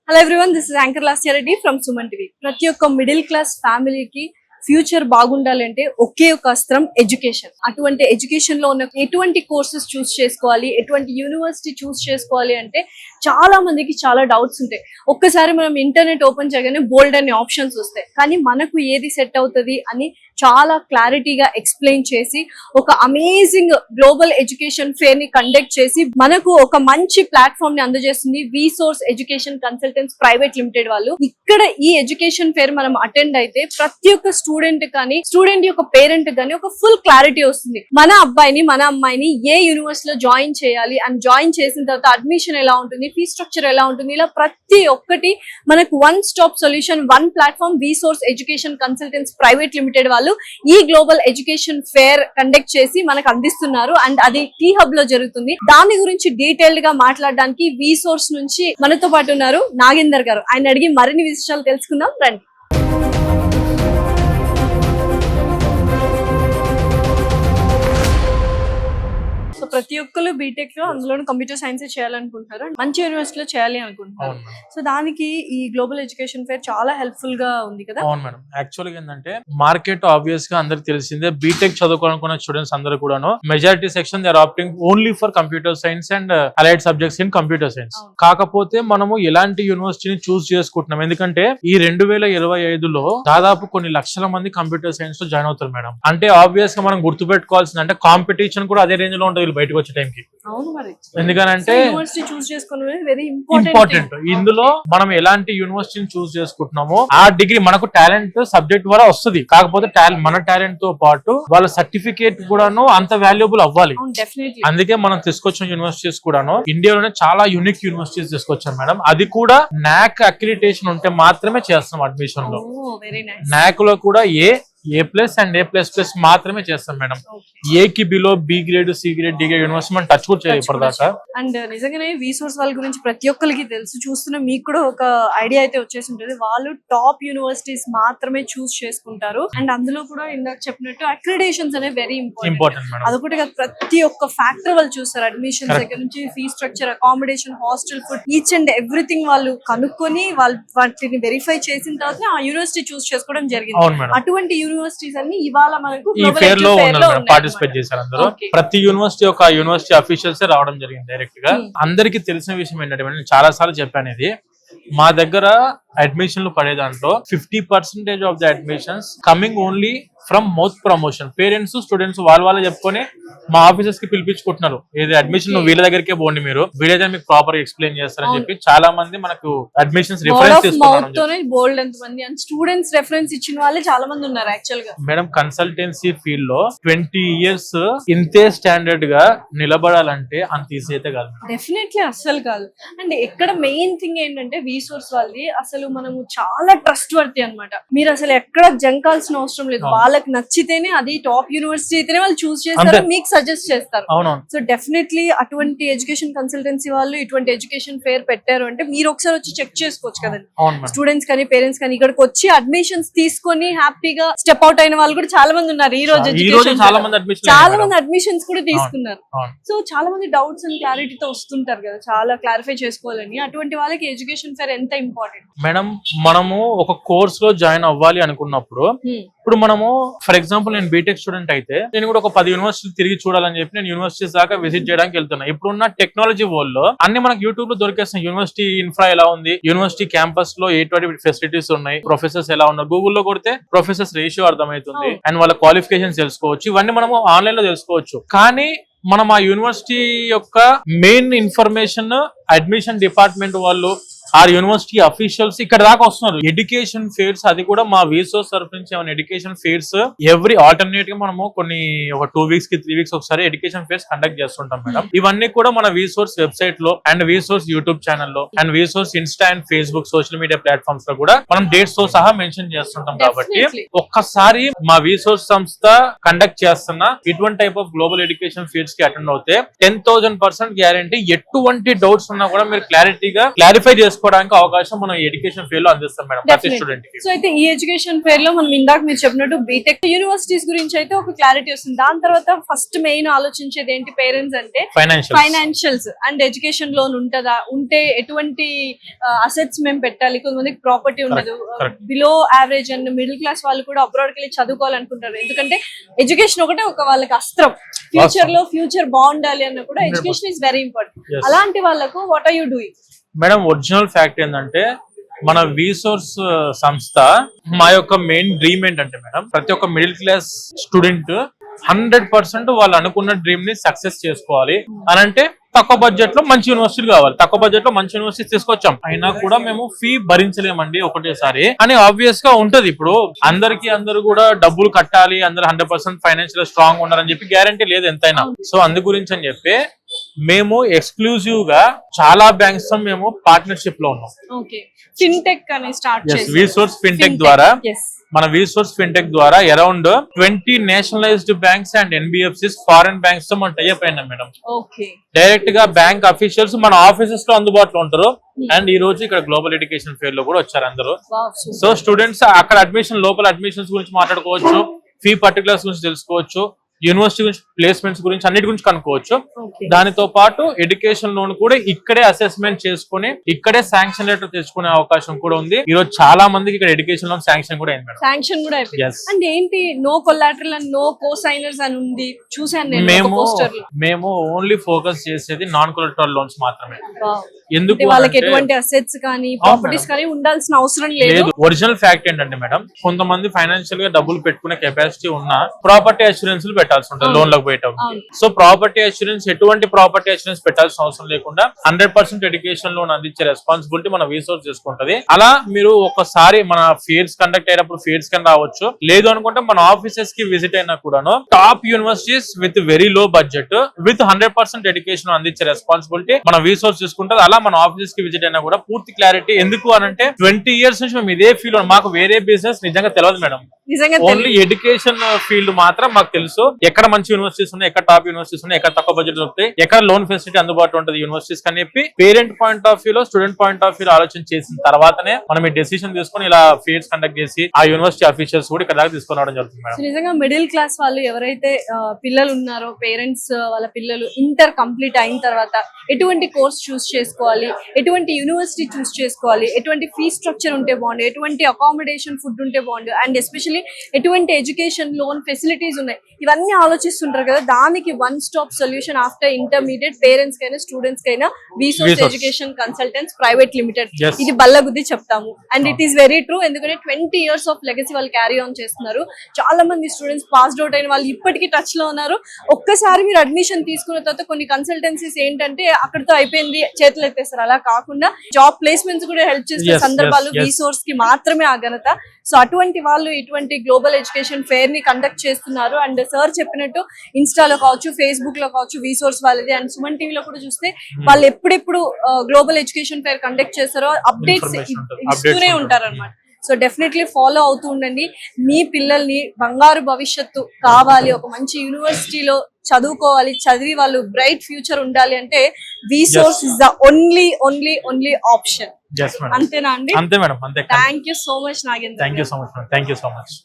Hello everyone, this is Anchor Lasya Reddy from Suman TV. ప్రతి ఒక్క middle class ఫ్యామిలీకి future బాగుండాలంటే ఒకే ఒక అస్త్రం ఎడ్యుకేషన్. అటువంటి ఎడ్యుకేషన్ లో ఉన్న ఎటువంటి కోర్సెస్ చూస్ చేసుకోవాలి, ఎటువంటి యూనివర్సిటీ చూస్ చేసుకోవాలి అంటే చాలా మందికి చాలా డౌట్స్ ఉంటాయి. ఒక్కసారి మనం ఇంటర్నెట్ ఓపెన్ చేయగానే బోల్డ్ అనే ఆప్షన్స్ వస్తాయి, కానీ మనకు ఏది సెట్ అవుతుంది అని చాలా క్లారిటీగా ఎక్స్ప్లెయిన్ చేసి ఒక అమేజింగ్ గ్లోబల్ ఎడ్యుకేషన్ ఫేర్ ని కండక్ట్ చేసి మనకు ఒక మంచి ప్లాట్ఫామ్ ని అందజేస్తుంది విసోర్స్ ఎడ్యుకేషన్ కన్సల్టెంట్స్ ప్రైవేట్ లిమిటెడ్ వాళ్ళు. ఇక్కడ ఈ ఎడ్యుకేషన్ ఫేర్ మనం అటెండ్ అయితే ప్రతి ఒక్క స్టూడెంట్ కానీ స్టూడెంట్ యొక్క పేరెంట్ కానీ ఒక ఫుల్ క్లారిటీ వస్తుంది. మన అబ్బాయిని మన అమ్మాయిని ఏ యూనివర్సిటీలో జాయిన్ చేయాలి అండ్ జాయిన్ చేసిన తర్వాత అడ్మిషన్ ఎలా ఉంటుంది, ఫీ స్ట్రక్చర్ ఎలా ఉంటుంది, ఇలా ప్రతి ఒక్కటి మనకు one stop solution, one platform VSource education consultants private limited వాళ్ళు ఈ గ్లోబల్ ఎడ్యుకేషన్ ఫేర్ కండక్ట్ చేసి మనకు అందిస్తున్నారు. అండ్ అది టీ హబ్ లో జరుగుతుంది. దాని గురించి డీటెయిల్డ్ గా మాట్లాడడానికి విసోర్స్ నుంచి మనతో పాటు ఉన్నారు నాగేందర్ గారు. ఆయన అడిగి మరిన్ని విషయాలు తెలుసుకుందాం రండి. సో ప్రతి ఒక్కరు బీటెక్ లో అందులో కంప్యూటర్ సైన్స్ చేయాలనుకుంటున్నారు, మంచి యూనివర్సిటీలో చేయాలి అనుకుంటున్నారు. సో దానికి ఈ గ్లోబల్ ఎడ్యుకేషన్ ఫేర్ చాలా హెల్ప్ఫుల్ గా ఉంది కదా. అవును మేడం. యాక్చువల్గా ఏంటంటే మార్కెట్ ఆబ్వియస్ గా అందరికి తెలిసిందే, బీటెక్ చదువుకోవాలనుకున్న స్టూడెంట్స్ అందరూ కూడాను majority section they are opting only for computer science and allied subjects in computer science. కాకపోతే మనము ఎలాంటి యూనివర్సిటీని చూస్ చేసుకుంటున్నాం, ఎందుకంటే ఈ 2025లో దాదాపు కొన్ని లక్షల మంది కంప్యూటర్ సైన్స్ లో జాయిన్ అవుతారు మేడం. అంటే ఆబ్వియస్ గా మనం గుర్తుపెట్టుకోవాల్సింది అంటే కాంపిటీషన్ కూడా అదే రేంజ్ లో ఉంటుంది బయటకు వచ్చే టైంకి. ఎందుకనంటే ఇంపార్టెంట్ ఇందులో మనం ఎలాంటి యూనివర్సిటీని చూస్ చేసుకుంటున్నామో ఆ డిగ్రీ మనకు టాలెంట్ సబ్జెక్ట్ ద్వారా వస్తుంది. కాకపోతే మన టాలెంట్ తో పాటు వాళ్ళ సర్టిఫికేట్ కూడాను అంత వాల్యుబుల్ అవ్వాలి. అందుకే మనం తీసుకొచ్చిన యూనివర్సిటీస్ కూడాను ఇండియాలోనే చాలా యూనిక్ యూనివర్సిటీస్ తీసుకొచ్చాం మేడం. అది కూడా నాక్ అక్రిడిటేషన్ ఉంటే మాత్రమే చేస్తాం అడ్మిషన్ లో. నాక్ లో కూడా A+ అండ్ A++ మాత్రమే చేస్తాం మేడం. ఏకి below B grade, C grade, D grade university మనం టచ్ కూడా చేయాలి ఇప్పటిదాకా. అండ్ నిజంగానే విసోర్స్ వాళ్ళ గురించి ప్రతి ఒక్కరికి తెలుసు, చూస్తున్న మీకు కూడా ఒక ఐడియా అయితే వచ్చేసి ఉంటుంది. వాళ్ళు టాప్ యూనివర్సిటీస్ మాత్రమే చూస్ చేసుకుంటారు. అండ్ అందులో కూడా ఇందాక చెప్పినట్టు అక్రిడేషన్స్ అనేవి వెరీ ఇంపార్టెంట్ మేడం. అదొకటి ప్రతి ఒక్క ఫ్యాక్టర్ వాళ్ళు చూస్తారు. అడ్మిషన్ దగ్గర నుంచి fee structure, accommodation, hostel food, each and everything వాళ్ళు కనుక్కొని వాళ్ళు వాటిని వెరిఫై చేసిన తర్వాత ఆ యూనివర్సిటీ చూస్ చేసుకోవడం జరిగింది. అటువంటి యూనివర్సిటీస్ అన్ని ఇవాళ మనకు ఈ ఫేర్ లో పార్టిసిపేట్ చేశారు అందరూ. ప్రతి యూనివర్సిటీ ఒక యూనివర్సిటీ అఫీషియల్స్ రావడం జరిగింది డైరెక్ట్ గా. అందరికి తెలిసిన విషయం ఏంటంటే నేను చాలా సార్లు చెప్పాను, ఇది మా దగ్గర అడ్మిషన్లు పడే దాంట్లో 50% of the admissions coming only from mouth promotion. Parents students వాళ్ళే చెప్పుకొని మా ఆఫీసర్స్ కి పిలిపించుకుంటున్నారు, ఏది అడ్మిషన్ వీళ్ళ దగ్గరికే పోండి, మీరు వీళ్ళైతే మీకు ప్రాపర్ ఎక్స్ప్లెయిన్ చేస్తారని చెప్పి చాలా మంది మనకు అడ్మిషన్స్ రిఫరెన్స్ స్టూడెంట్స్ రెఫరెన్స్ ఇచ్చిన వాళ్ళే చాలా మంది ఉన్నారు. యాక్చువల్ గా మేడం కన్సల్టెన్సీ ఫీల్డ్ లో 20 years ఇంతే స్టాండర్డ్ గా నిలబడాలంటే అంత ఈజీ అయితే కాదు. డెఫినెట్లీ అస్సలు కాదు. అండ్ ఇక్కడ మెయిన్ థింగ్ ఏంటంటే విసోర్స్ వాళ్ళది అసలు మనము చాలా ట్రస్ట్ వర్తి అనమాట. మీరు అసలు ఎక్కడ జంకాల్సిన అవసరం లేదు. వాళ్ళకి నచ్చితేనే అది టాప్ యూనివర్సిటీ అయితేనే వాళ్ళు చూస్ చేస్తారు, మీకు సజెస్ట్ చేస్తారు. సో డెఫినెట్లీ అటువంటి ఎడ్యుకేషన్ కన్సల్టెన్సీ వాళ్ళు ఇటువంటి ఎడ్యుకేషన్ ఫేర్ పెట్టారు అంటే మీరు ఒకసారి వచ్చి చెక్ చేసుకోవచ్చు కదండి. స్టూడెంట్స్ కానీ పేరెంట్స్ కానీ ఇక్కడికి వచ్చి అడ్మిషన్స్ తీసుకొని హ్యాపీగా స్టెప్ అవుట్ అయిన వాళ్ళు కూడా చాలా మంది ఉన్నారు. ఈ రోజు చాలా మంది అడ్మిషన్స్ కూడా తీసుకున్నారు. సో చాలా మంది డౌట్స్ అండ్ క్లారిటీతో వస్తుంటారు కదా, చాలా క్లారిఫై చేసుకోవాలని. అటువంటి వాళ్ళకి ఎడ్యుకేషన్ ఫేర్ ఎంత ఇంపార్టెంట్ మేడం. మనము ఒక కోర్స్ లో జాయిన్ అవ్వాలి అనుకున్నప్పుడు ఇప్పుడు మనము ఫర్ ఎగ్జాంపుల్ నేను బీటెక్ స్టూడెంట్ అయితే నేను కూడా ఒక 10 యూనివర్సిటీ తిరిగి చూడాలని చెప్పి నేను యూనివర్సిటీస్ దాకా విజిట్ చేయడానికి వెళ్తున్నా. ఇప్పుడున్న టెక్నాలజీ వరల్డ్ లో అన్ని మనకు యూట్యూబ్ లో దొరికేస్తున్నాయి. యూనివర్సిటీ ఇన్ఫ్రా ఎలా ఉంది, యూనివర్సిటీ క్యాంపస్ లో ఎటువంటి ఫెసిలిటీస్ ఉన్నాయి, ప్రొఫెసర్స్ ఎలా ఉన్నారు, గూగుల్లో కొడితే ప్రొఫెసర్స్ రేషియో అర్థమవుతుంది అండ్ వాళ్ళ క్వాలిఫికేషన్స్ తెలుసుకోవచ్చు. ఇవన్నీ మనము ఆన్లైన్ లో తెలుసుకోవచ్చు. కానీ మనం ఆ యూనివర్సిటీ యొక్క మెయిన్ ఇన్ఫర్మేషన్ అడ్మిషన్ డిపార్ట్మెంట్ వాళ్ళు ఆ యూనివర్సిటీ అఫీషియల్స్ ఇక్కడ దాకా వస్తున్నారు. ఎడ్యుకేషన్ ఫేర్స్ అది కూడా మా విసోర్స్ తరఫు నుంచి ఏమైనా ఎడ్యుకేషన్ ఫేర్స్ ఎవ్రీ ఆల్టర్నేట్ గా మనము కొన్ని ఒక 2 weeks కి 3 weeks ఒకసారి ఎడ్యుకేషన్ ఫేర్స్ కండక్ట్ చేస్తుంటాం మేడం. ఇవన్నీ కూడా మన విసోర్స్ వెబ్సైట్ లో అండ్ విసోర్స్ యూట్యూబ్ ఛానల్ లో and VSource Insta and Facebook social media platforms లో కూడా మనం డేట్స్ తో సహా మెన్షన్ చేస్తుంటాం. కాబట్టి ఒక్కసారి మా విసోర్స్ సంస్థ కండక్ట్ చేస్తున్న ఇటువంటి type of global education fares కి అటెండ్ అవుతే 10,000% గ్యారంటీ. ఎటువంటి డౌట్స్ ఉన్నా కూడా మీరు క్లారిఫై చేసుకోవచ్చు. చేసుకోవడానికి అవకాశం మనం ఎడ్యుకేషన్ ఫీల్డ్ లో అందిస్తాం మేడం ప్రతి స్టూడెంట్ కి. సో అయితే ఈ ఎడ్యుకేషన్ ఫేర్ లో మనం ఇందాక మీరు చెప్పినట్టు బీటెక్ యూనివర్సిటీస్ గురించి అయితే ఒక క్లారిటీ వస్తుంది. దాని తర్వాత ఫస్ట్ మెయిన్ ఆలోచించేది ఏంటి పేరెంట్స్ అంటే ఫైనాన్షియల్స్ అండ్ ఎడ్యుకేషన్ లోన్ ఉంటుందా, ఉంటే ఎటువంటి అసెట్స్ మేము పెట్టాలి. కొంతమందికి ప్రాపర్టీ ఉండదు, below average and middle class వాళ్ళు కూడా అబ్రాడ్ కి వెళ్ళి చదువుకోవాలనుకుంటారు. ఎందుకంటే ఎడ్యుకేషన్ ఒకటే ఒక వాళ్ళకి అస్త్రం. ఫ్యూచర్ బాగుండాలి అన్న కూడా ఎడ్యుకేషన్ ఇస్ వెరీ ఇంపార్టెంట్. అలాంటి వాళ్ళకు what are you doing? Madam original fact ఏంటంటే మన విసోర్స్ సంస్థ మా యొక్క మెయిన్ డ్రీమ్ ఏంటంటే మేడం ప్రతి ఒక్క మిడిల్ క్లాస్ స్టూడెంట్ 100% వాళ్ళు అనుకున్న డ్రీమ్ ని సక్సెస్ చేసుకోవాలి అని అంటే తక్కువ బడ్జెట్ లో మంచి యూనివర్సిటీ కావాలి. తక్కువ బడ్జెట్ లో మంచి యూనివర్సిటీ తీసుకొచ్చాం, అయినా కూడా మేము ఫీ భరించలేమండి ఒకటేసారి అని ఆబ్వియస్ గా ఉంటది. ఇప్పుడు అందరూ కూడా డబ్బులు కట్టాలి, అందరు 100% ఫైనాన్షియల్ స్ట్రాంగ్ ఉండాలని చెప్పి గ్యారంటీ లేదు ఎంతైనా. సో అందు గురించి అని చెప్పి మేము ఎక్స్క్లూజివ్ గా చాలా బ్యాంక్స్ తో మేము పార్ట్నర్షిప్ లో ఉన్నాం. ఫిన్టెక్ అని స్టార్ట్ చేసి విసోర్స్ ఫిన్టెక్ ద్వారా మన విసోర్స్ ఫిన్టెక్ ద్వారా around 20 nationalised banks and NBFCs foreign banks తో మనం టైఅప్ అయినాం మేడం. డైరెక్ట్ గా బ్యాంక్ అఫీషియల్స్ మన ఆఫీసెస్ లో అందుబాటులో ఉంటారు. అండ్ ఈ రోజు ఇక్కడ గ్లోబల్ ఎడ్యుకేషన్ ఫేర్ లో కూడా వచ్చారు అందరూ. సో స్టూడెంట్స్ అక్కడ అడ్మిషన్ లోపల అడ్మిషన్స్ గురించి మాట్లాడుకోవచ్చు, ఫీ పర్టికులర్స్ గురించి తెలుసుకోవచ్చు, యూనివర్సిటీ గురించి ప్లేస్మెంట్స్ గురించి అన్నిటి గురించి కనుక్కోవచ్చు. దానితో పాటు ఎడ్యుకేషన్ లోన్ కూడా ఇక్కడే అసెస్మెంట్ చేసుకుని ఇక్కడే శాంక్షన్ లెటర్ తెచ్చుకునే అవకాశం కూడా ఉంది. ఈ రోజు చాలా మందికి ఇక్కడ ఎడ్యుకేషన్ లోన్ శాంక్షన్ కూడా అయింది. శాంక్షన్ కూడా అయిపోయింది. అంటే ఏంటి నో కొలాటరల్ అండ్ నో కోసైనర్స్ అని ఉంది, చూసాను నేను. మేము ఓన్లీ ఫోకస్ చేసేది నాన్ కొలాటరల్ లోన్స్ మాత్రమే. ఎందుకు వాళ్ళకి ఎటువంటి అసెట్స్ కానీ ప్రాపర్టీస్ కానీ ఉండాల్సిన అవసరం లేదు. ఒరిజినల్ ఫ్యాక్ట్ ఏంటంటే మేడం కొంతమంది ఫైనాన్షియల్ గా డబ్బులు పెట్టుకునే కెపాసిటీ ఉన్న ప్రాపర్టీ అష్యూరెన్స్ పెట్టాల్సి ఉంటుంది లోన్ లకు పోయేటప్పుడు. సో ప్రాపర్టీ అష్యూరెన్స్ ఎటువంటి ప్రాపర్టీ అష్యూరెన్స్ పెట్టాల్సిన అవసరం లేకుండా 100% ఎడ్యుకేషన్ లోన్ అందించే రెస్పాన్సిబిలిటీ మన విసోర్స్ చేసుకుంటది. అలా మీరు ఒకసారి మన ఫేర్స్ కండక్ట్ అయినప్పుడు ఫేర్స్ కి రావచ్చు, లేదు అనుకుంటే మన ఆఫీసెస్ కి విజిట్ అయినా కూడాను top universities with very low budget with 100% education అందించే రెస్పాన్సిబిలిటీ మన విసోర్స్ చేసుకుంటారు. అలా మన ఆఫీసెస్ కి విజిట్ అయినా కూడా పూర్తి క్లారిటీ. ఎందుకు అనంటే 20 years నుంచి మేము ఇదే ఫీల్డ్, మాకు వేరే బిజినెస్ నిజంగా తెలియదు మేడం. ఓన్లీ ఎడ్యుకేషన్ ఫీల్డ్ మాత్రం మాకు తెలుసు. ఎక్కడ మంచి యూనివర్సిటీస్ ఉన్నాయి, ఎక్కడ టాప్ యూనివర్సిటీస్ ఉన్నాయి, ఎక్కడ తక్కువ బడ్జెట్ దొరుకుతాయి, ఎక్కడ లోన్ ఫెసిలిటీ అందుబాటులో ఉంటుంది యూనివర్సిటీస్ అని చెప్పి పేరెంట్ పాయింట్ ఆఫ్ వ్యూ లో స్టూడెంట్ పాయింట్ ఆఫ్ వ్యూ లో ఆలోచన చేసిన తర్వాతనే మనం ఈ డెసిషన్ తీసుకుని ఇలా ఫేర్స్ కండక్ట్ చేసి ఆ యూనివర్సిటీ ఆఫీషియల్స్ కూడా ఇక్కడ దాకా తీసుకుని రావడం జరుగుతుంది మేడం. నిజంగా మిడిల్ క్లాస్ వాళ్ళు ఎవరైతే పిల్లలు ఉన్నారో, పేరెంట్స్ వాళ్ళ పిల్లలు ఇంటర్ కంప్లీట్ అయిన తర్వాత ఎటువంటి కోర్స్ చూస్ చేసుకోవాలి, ఎటువంటి యూనివర్సిటీ చూస్ చేసుకోవాలి, ఎటువంటి ఫీ స్ట్రక్చర్ ఉంటే బాగుండు, ఎటువంటి అకామిడేషన్ ఫుడ్ ఉంటే బాగుండు, అండ్ ఎస్పెషల్లీ ఎటువంటి ఎడ్యుకేషన్ లోన్ ఫెసిలిటీస్ ఉన్నాయి, ఇవన్నీ ఆలోచిస్తుంటారు కదా. దానికి one stop solution after intermediate parents కైనా స్టూడెంట్స్ కైనా విసోర్స్ ఎడ్యుకేషన్ కన్సల్టెంట్స్ ప్రైవేట్ లిమిటెడ్. ఇది బల్లగుద్ది చెప్తాము and it is very true. ఎందుకంటే 20 years ఆఫ్ లెగసీ వాళ్ళు క్యారీ ఆన్ చేస్తున్నారు. చాలా మంది స్టూడెంట్స్ పాస్డ్ అవుట్ అయిన వాళ్ళు ఇప్పటికీ టచ్ లో ఉన్నారు. ఒక్కసారి మీరు అడ్మిషన్ తీసుకున్న తర్వాత కొన్ని కన్సల్టెన్సీస్ ఏంటంటే అక్కడితో అయిపోయింది చేతులు ఎత్తేస్తారు. అలా కాకుండా జాబ్ ప్లేస్మెంట్స్ కూడా హెల్ప్ చేసే సందర్భాలు విసోర్స్ కి మాత్రమే ఆ ఘనత. సో అటువంటి వాళ్ళు ఇటువంటి గ్లోబల్ ఎడ్యుకేషన్ ఫేర్ ని కండక్ట్ చేస్తున్నారు. అండ్ సార్ చెప్పినట్టు ఇన్స్టాలో కావచ్చు, ఫేస్బుక్ లో కావచ్చు విసోర్స్ వాళ్ళది, అండ్ సుమన్ టీవీలో కూడా చూస్తే వాళ్ళు ఎప్పుడెప్పుడు గ్లోబల్ ఎడ్యుకేషన్ ఫేర్ కండక్ట్ చేస్తారో అప్డేట్స్ ఇస్తూనే ఉంటారు అనమాట. సో డెఫినెట్లీ ఫాలో అవుతూ ఉండండి. మీ పిల్లల్ని బంగారు భవిష్యత్తు కావాలి, ఒక మంచి యూనివర్సిటీలో చదువుకోవాలి, చదివి వాళ్ళు బ్రైట్ ఫ్యూచర్ ఉండాలి అంటే విసోర్స్ ఇస్ ద ఓన్లీ ఆప్షన్. అంతేనా అండి? అంతే madam. Thank you so much Nagendra. Thank you so much.